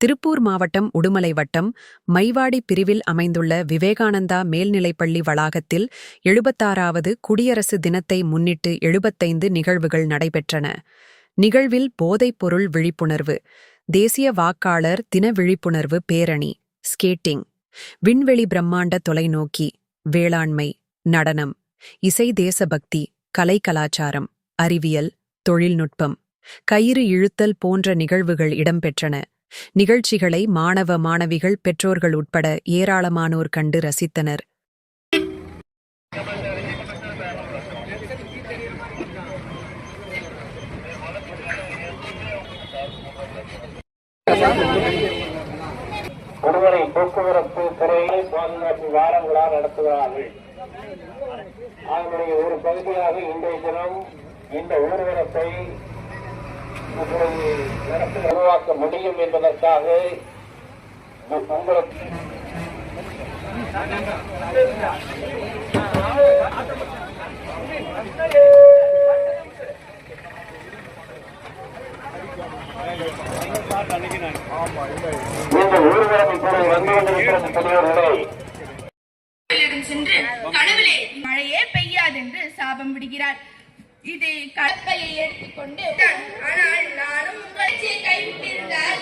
திருப்பூர் மாவட்டம் உடுமலை வட்டம் மைவாடி பிரிவில் அமைந்துள்ள விவேகானந்தா மேல்நிலைப்பள்ளி வளாகத்தில் 76வது குடியரசு தினத்தை முன்னிட்டு 75 நிகழ்வுகள் நடைபெற்றன. நிகழ்வில் போதைப்பொருள் விழிப்புணர்வு, தேசிய வாக்காளர் தின விழிப்புணர்வு பேரணி, ஸ்கேட்டிங், விண்வெளி பிரம்மாண்ட தொலைநோக்கி, வேளாண்மை, நடனம், இசை, தேசபக்தி, கலை, கலாச்சாரம், அறிவியல், தொழில்நுட்பம், கயிறு இழுத்தல் போன்ற நிகழ்வுகள் இடம்பெற்றன. நிகழ்ச்சிகளை மாணவ மாணவிகள், பெற்றோர்கள் உட்பட ஏராளமானோர் கண்டு ரசித்தனர். உடுமலை போக்குவரத்து துறையை பாதுகாப்பு வாரம் விழா நடத்துகிறார்கள். அதனுடைய ஒரு பகுதியாக இன்றைய தினம் இந்த ஊர்வலத்தை உருவாக்க முடியும் என்பதற்காக உங்களுக்கு இந்த ஊர்வலம் இப்போது வந்து கொண்டிருக்கிறது. பெரியவர்களே, சென்று கடவுளே மழையே பெய்யாது என்று சாபம் விடுகிறார். இது கடப்பையை எடுத்துக்கொண்டு ஆனால் நானும் உங்களை கைவிட்டிருந்தால்